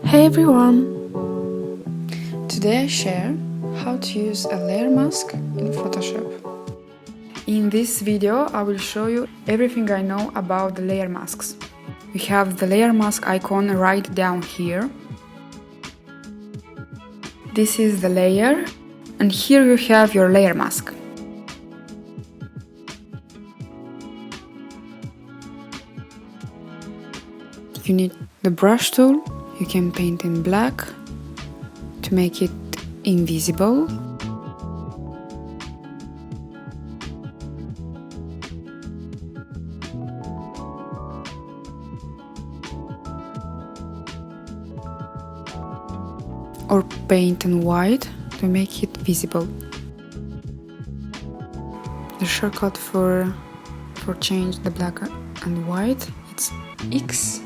Hey everyone! Today I share how to use a layer mask in Photoshop. In this video I will show you everything I know about the layer masks. We have the layer mask icon right down here. This is the layer, and here you have your layer mask. You need the brush tool. You can paint in black to make it invisible. Or paint in white to make it visible. The shortcut for change the black and white, it's X.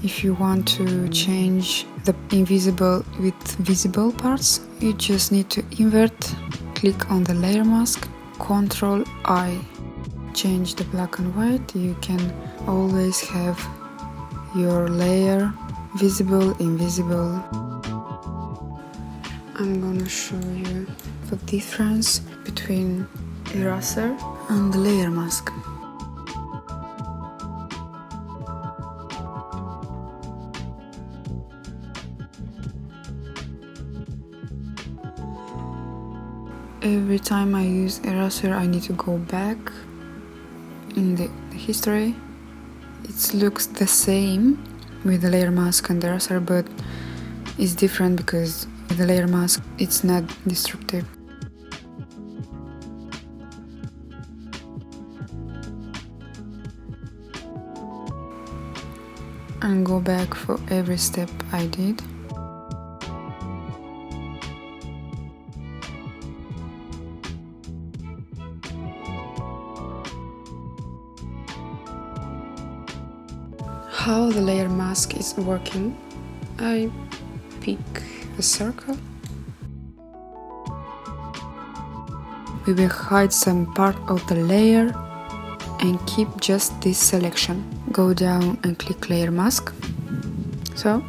If you want to change the invisible with visible parts, you just need to invert, click on the layer mask, Ctrl I. Change the black and white, you can always have your layer visible, invisible. I'm gonna show you the difference between eraser and the layer mask. Every time I use eraser, I need to go back in the history. It looks the same with the layer mask and the eraser, but it's different because with the layer mask it's not destructive. And go back for every step I did. How the layer mask is working, I pick a circle. We will hide some part of the layer and keep just this selection. Go down and click layer mask. So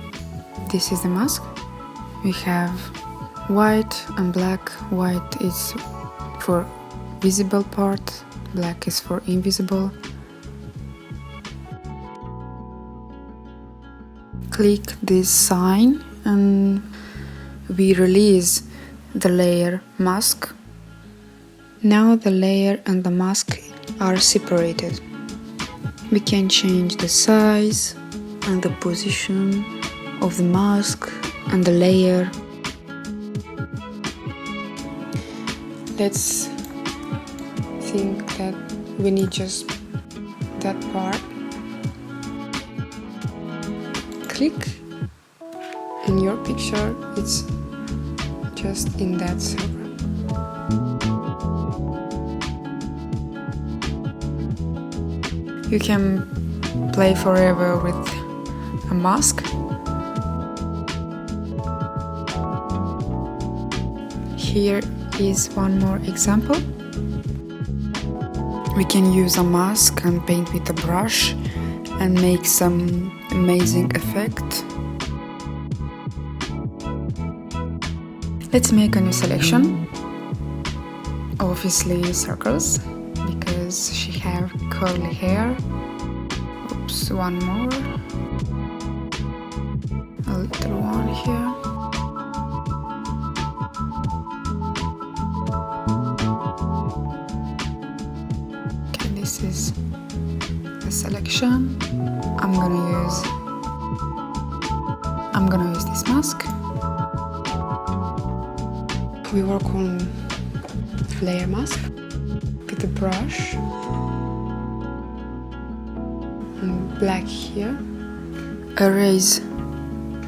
this is the mask. We have white and black. White is for visible part, black is for invisible. Click this sign and we release the layer mask. Now the layer and the mask are separated. We can change the size and the position of the mask and the layer. Let's think that we need just that part. Click, and your picture is just in that circle. You can play forever with a mask. Here is one more example. We can use a mask and paint with a brush and make some amazing effect. Let's make a new selection. Obviously circles, because she have curly hair. Oops, one more. A little one here. Okay, this is the selection. I'm gonna use this mask. We work on layer mask with the brush and black here. Erase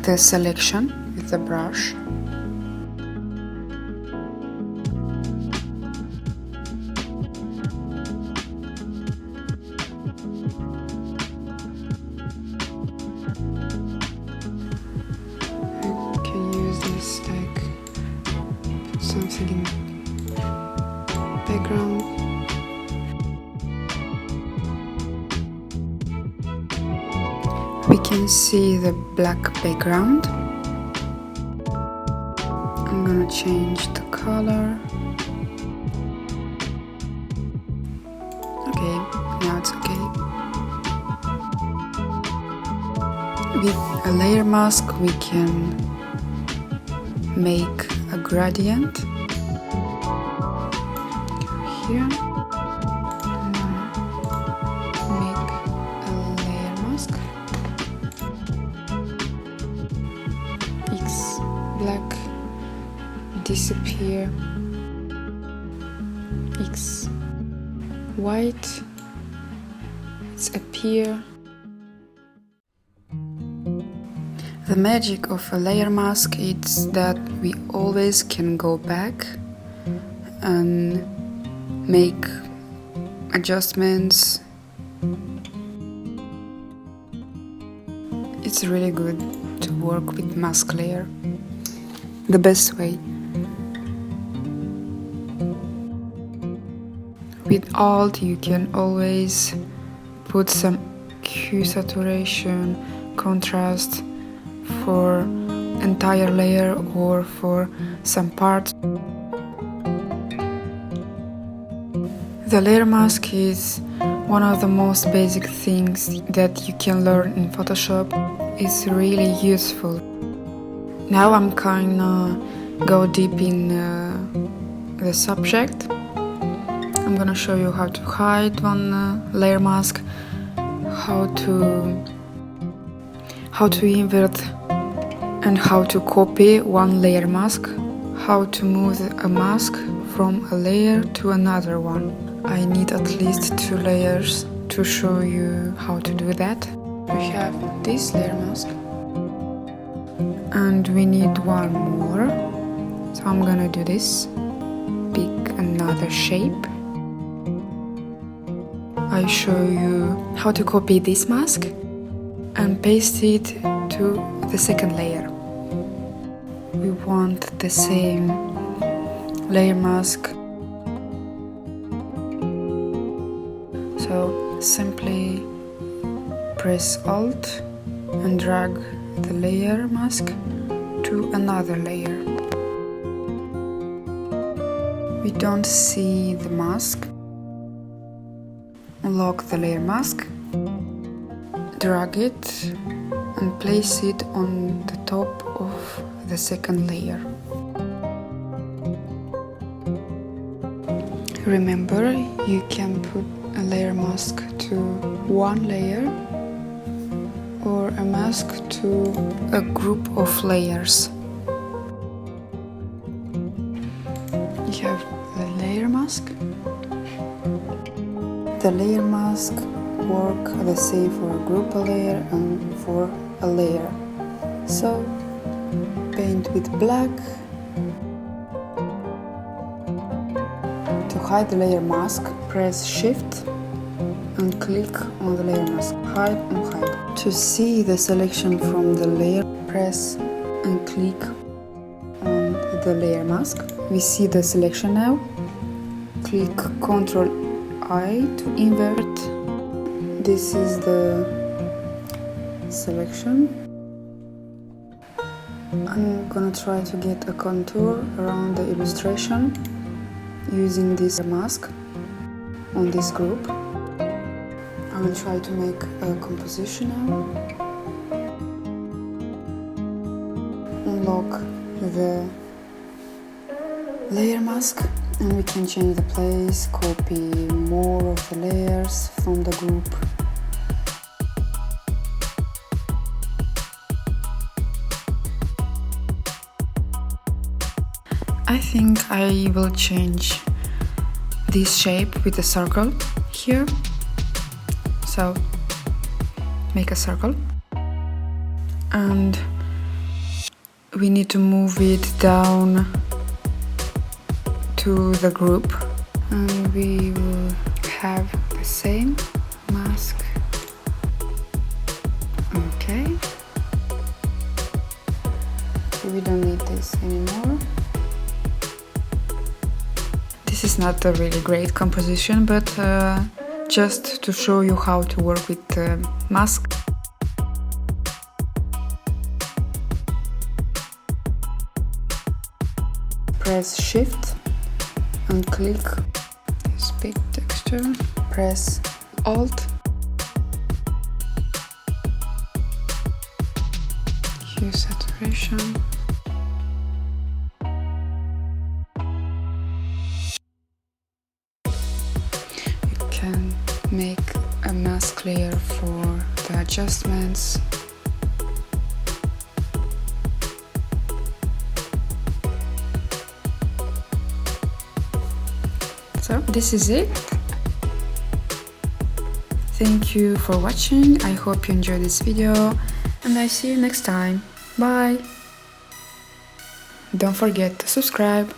the selection with the brush. Like something in the background. We can see the black background. I'm gonna change the color. Okay, now it's okay. With a layer mask we can make a gradient. Here, make a layer mask. X black disappear. X white, it's appear. The magic of a layer mask is that we always can go back and make adjustments. It's really good to work with mask layer. The best way. With alt you can always put some hue saturation, contrast for entire layer or for some parts. The layer mask is one of the most basic things that you can learn in Photoshop. It's really useful. Now I'm kinda go deep in the subject. I'm gonna show you how to hide one layer mask, how to invert and how to copy one layer mask, how to move a mask from a layer to another one. I need at least 2 layers to show you how to do that. We have this layer mask and we need one more, so I'm gonna do this. Pick another shape. I show you how to copy this mask and paste it to the second layer. We want the same layer mask, so simply press Alt and drag the layer mask to another layer. We don't see the mask. Unlock the layer mask, drag it and place it on the top of the second layer. Remember, you can put a layer mask to one layer or a mask to a group of layers. You have the layer mask. The layer mask work the same for a group layer and for a layer. So paint with black. To hide the layer mask, press Shift and click on the layer mask. Hide and hide. To see the selection from the layer, press and click on the layer mask. We see the selection now. Click Ctrl I to invert. This is the selection. I'm gonna try to get a contour around the illustration using this mask on this group. I will try to make a composition now. Unlock the layer mask and we can change the place, copy more of the layers from the group. I think I will change this shape with a circle here. So make a circle and we need to move it down to the group and we will have the same mask. Okay, we don't need this anymore. This is not a really great composition, but just to show you how to work with the mask. press Shift and click this big texture, press Alt, hue saturation, you can make a mask layer for the adjustments. So this is it. Thank you for watching. I hope you enjoyed this video and I see you next time. Bye! Don't forget to subscribe.